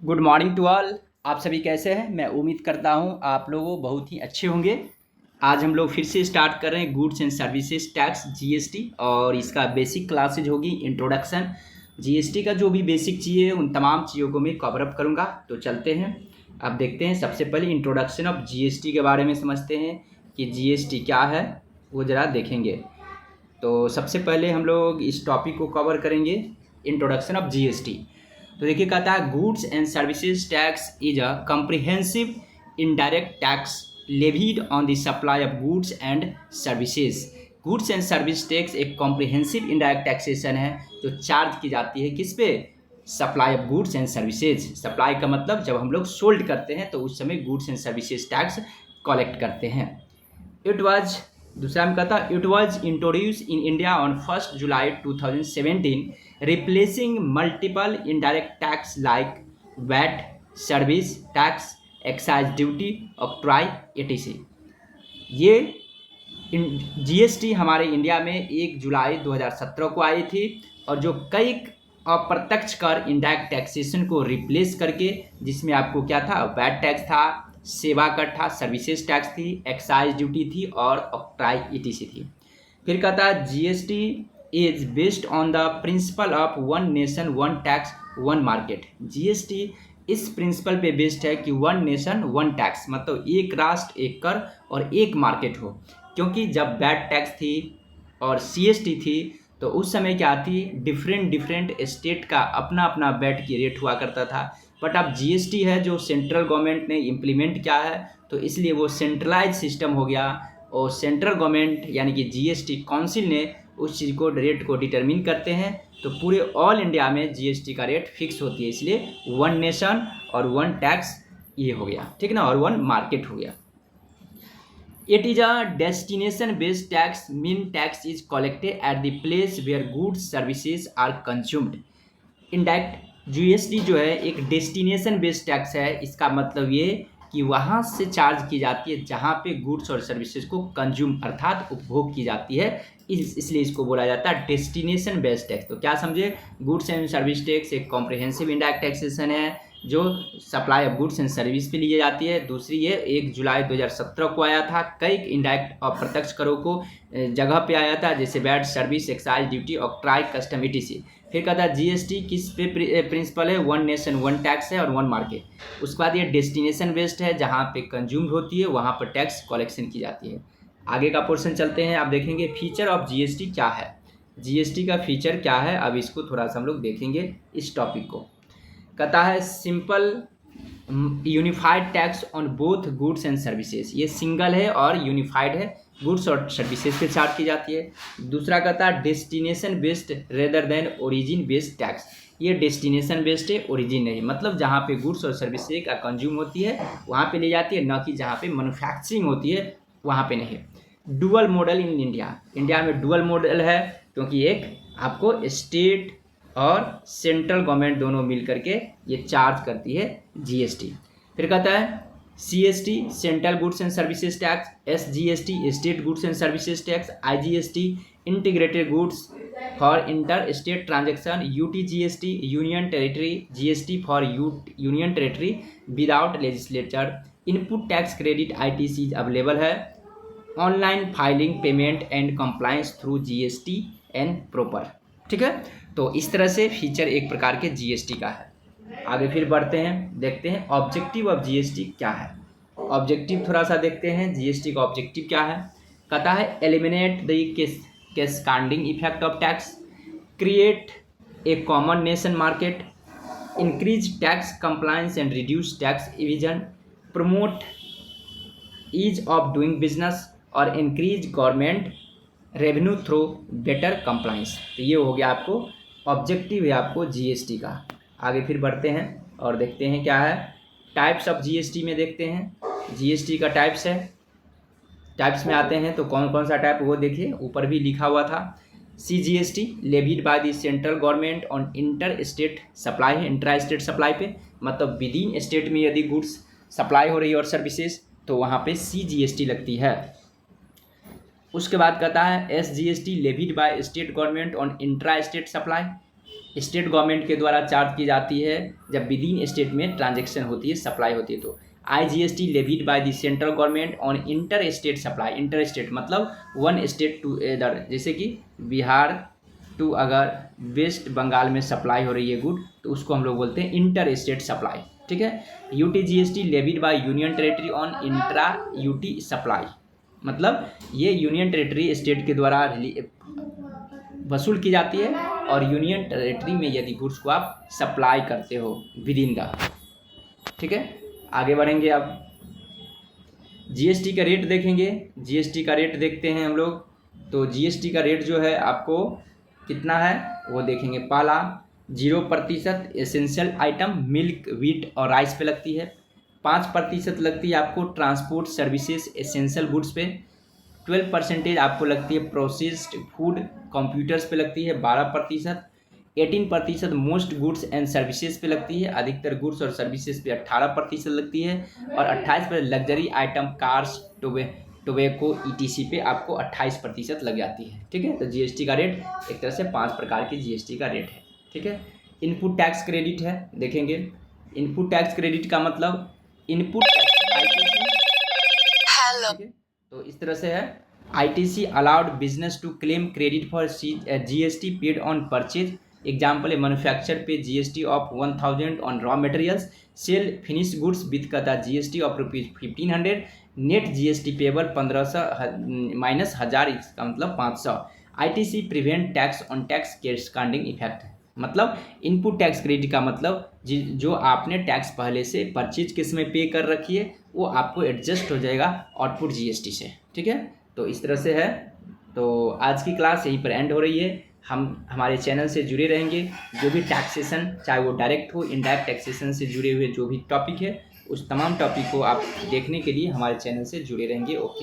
Good morning to all. आप सभी कैसे हैं? मैं उम्मीद करता हूं आप लोग बहुत ही अच्छे होंगे। आज हम लोग फिर से स्टार्ट कर रहे हैं goods and services tax GST, और इसका बेसिक क्लासेज होगी इंट्रोडक्शन। जीएसटी का जो भी बेसिक चीज़ है उन तमाम चीज़ों को मैं कवर अप करूँगा। तो चलते हैं, अब देखते हैं। सबसे पहले इंट्रोडक्शन ऑफ जीएसटी के बारे में समझते हैं कि जीएसटी क्या है, वो ज़रा देखेंगे। तो सबसे पहले हम लोग इस टॉपिक को कवर करेंगे, इंट्रोडक्शन ऑफ जीएसटी। तो देखिए, कहता है goods and services tax is a comprehensive indirect tax levied on the supply of goods and services. Goods and service tax एक कॉम्प्रिहेंसिव इनडायरेक्ट टैक्सेशन है जो चार्ज की जाती है किस पे? Supply of goods and services. Supply का मतलब जब हम लोग सोल्ड करते हैं तो उस समय goods and services tax collect करते हैं। इट वॉज, दूसरा में कहता it was introduce in India on 1 July 2017, replacing multiple indirect tax like VAT, service tax, excise duty, octroi, etc. ये जीएसटी हमारे इंडिया में 1 जुलाई 2017 को आई थी, और जो कई अप्रत्यक्ष कर इनडायरेक्ट टैक्सेशन को रिप्लेस करके, जिसमें आपको क्या था, वैट टैक्स था, सेवा कर था, सर्विसेज टैक्स थी, एक्साइज ड्यूटी थी और ऑक्ट्राई ईटीसी थी। फिर कहता है GST is based on the principle of one nation one tax one market. GST इस प्रिंसिपल पे बेस्ड है कि वन नेशन वन टैक्स, मतलब एक राष्ट्र एक कर और एक मार्केट हो। क्योंकि जब वैट टैक्स थी और सीएसटी थी तो उस समय क्या थी, डिफरेंट स्टेट का अपना अपना वैट की रेट हुआ करता था। बट अब जीएसटी है जो सेंट्रल गवर्नमेंट ने इम्प्लीमेंट किया है, तो इसलिए वो सेंट्रलाइज सिस्टम हो गया, और सेंट्रल गवर्नमेंट यानी कि जीएसटी काउंसिल ने उस चीज़ को, रेट को डिटरमिन करते हैं। तो पूरे ऑल इंडिया में जीएसटी का रेट फिक्स होती है, इसलिए वन नेशन और वन टैक्स ये हो गया, ठीक ना, और वन मार्केट हो गया। It is a destination based tax, mean tax is collected at the place where goods services are consumed. Indirect GST जो है एक डेस्टिनेशन बेस्ड टैक्स है। इसका मतलब ये कि वहाँ से चार्ज की जाती है जहाँ पे गुड्स और सर्विसेज को कंज्यूम अर्थात उपभोग की जाती है, इसलिए इसको बोला जाता है डेस्टिनेशन बेस्ड टैक्स। तो क्या समझे, गुड्स एंड सर्विस टैक्स एक कॉम्प्रिहेंसिव इनडायरेक्ट टैक्सेशन है जो supply of goods and service पे लिए जाती है। दूसरी ये 1 जुलाई 2017 को आया था। कई इनडायरेक्ट और प्रत्यक्ष करों को जगह पे आया था, जैसे VAT, service, excise duty, octroi, custom, etc. फिर कहता है जीएसटी किस पे प्रिंसिपल है, वन नेशन वन टैक्स है और वन मार्केट। उसके बाद ये डेस्टिनेशन बेस्ड है, जहाँ पे कंज्यूम होती है वहाँ पर टैक्स कलेक्शन की जाती है। आगे का पोर्शन चलते हैं, आप देखेंगे फीचर ऑफ जीएसटी क्या है, जीएसटी का फीचर क्या है। अब इसको थोड़ा सा हम लोग देखेंगे इस टॉपिक को। कहता है simple unified tax on both goods and services. ये सिंगल है और यूनिफाइड है, गुड्स और सर्विसेज पे चार्ज की जाती है। दूसरा कहता है destination based rather than origin based tax. ये डेस्टिनेशन बेस्ड है, ओरिजिन नहीं, मतलब जहाँ पे गुड्स और सर्विसेज का कंज्यूम होती है वहाँ पे ले जाती है, न कि जहाँ पे मैन्युफैक्चरिंग होती है वहाँ पे नहीं। Dual model in India, India में डुअल मॉडल है क्योंकि एक आपको स्टेट और सेंट्रल गवर्नमेंट दोनों मिल करके ये चार्ज करती है जीएसटी। फिर कहता है CST central goods and services tax, SGST state goods and services tax, IGST integrated goods for inter state transaction, UTGST union territory GST for union territory without legislature. Input tax credit ITC available है। Online filing, payment and compliance through GST and proper, ठीक है। तो इस तरह से feature एक प्रकार के जीएसटी का है। आगे फिर बढ़ते हैं, देखते हैं ऑब्जेक्टिव ऑफ जीएसटी क्या है। ऑब्जेक्टिव थोड़ा सा देखते हैं, जीएसटी का ऑब्जेक्टिव क्या है। कहता है eliminate the cascading effect of tax, create a common nation market, increase tax compliance and reduce tax evasion, promote ease of doing business और increase government revenue through better compliance. तो ये हो गया आपको ऑब्जेक्टिव है आपको जीएसटी का। आगे फिर बढ़ते हैं और देखते हैं क्या है। टाइप्स ऑफ जीएसटी में देखते हैं, जीएसटी का टाइप्स है। टाइप्स में आते हैं तो कौन कौन सा टाइप वो देखिए, ऊपर भी लिखा हुआ था। CGST levied by the central government on inter state supply है, इंट्रा स्टेट सप्लाई पे, मतलब विद इन स्टेट में यदि गुड्स सप्लाई हो रही है और सर्विसेज तो वहाँ पे सीजीएसटी लगती है। उसके बाद कहता है SGST levied by state government on intra state supply, state government के द्वारा चार्ज की जाती है जब विद इन स्टेट में ट्रांजेक्शन होती है, सप्लाई होती है। तो IGST levied by the central government on inter state supply. Inter state मतलब वन स्टेट टू अदर, जैसे कि बिहार टू अगर वेस्ट बंगाल में सप्लाई हो रही है गुड, तो उसको हम लोग बोलते हैं इंटर स्टेट सप्लाई, ठीक है। UTGST levied by union territory on intra UT supply, मतलब ये यूनियन टेरेटरी स्टेट के द्वारा वसूल की जाती है और यूनियन टेरेटरी में यदि गुड्स को आप सप्लाई करते हो विद इन द, ठीक है। आगे बढ़ेंगे अब GST का रेट देखेंगे। GST का रेट देखते हैं हम लोग। तो GST का रेट जो है आपको कितना है वो देखेंगे। पहला 0% एसेंशियल आइटम मिल्क, व्हीट और राइस पे लगती है। 5% लगती है आपको ट्रांसपोर्ट सर्विसेज एसेंशियल गुड्स पे। 12% आपको लगती है प्रोसेस्ड फूड कंप्यूटर्स पे लगती है। 12%। 18% मोस्ट गुड्स एंड सर्विसेज पे लगती है। अधिकतर गुड्स और सर्विसेज पे 18% लगती है। और 28% luxury item cars tobacco ETC पे आपको 28% लग जाती है, ठीक है। तो GST का रेट एक तरह से 5 प्रकार की GST का रेट है, ठीक है। इनपुट टैक्स क्रेडिट है, देखेंगे। इनपुट टैक्स क्रेडिट का मतलब इनपुट टैक्स ITC, ठीक है। तो इस तरह से है ITC allowed business to claim credit for GST paid on purchase. Example है मैन्युफैक्चर पे GST of 1000 on raw materials, sale finish goods with का GST of ₹1500, net GST payable 1500 minus 1000, इसका मतलब 500। ITC prevent tax on tax cascading effect, मतलब input tax credit का मतलब जो आपने टैक्स पहले से परचेज किस में पे कर रखी है वो आपको एडजस्ट हो जाएगा आउटपुट GST से, ठीक है। तो इस तरह से है। तो आज की क्लास यहीं पर एंड हो रही है। हम हमारे चैनल से जुड़े रहेंगे। जो भी टैक्सेशन, चाहे वो डायरेक्ट हो इनडायरेक्ट टैक्सेशन से जुड़े हुए जो भी टॉपिक है, उस तमाम टॉपिक को आप देखने के लिए हमारे चैनल से जुड़े रहेंगे। ओके।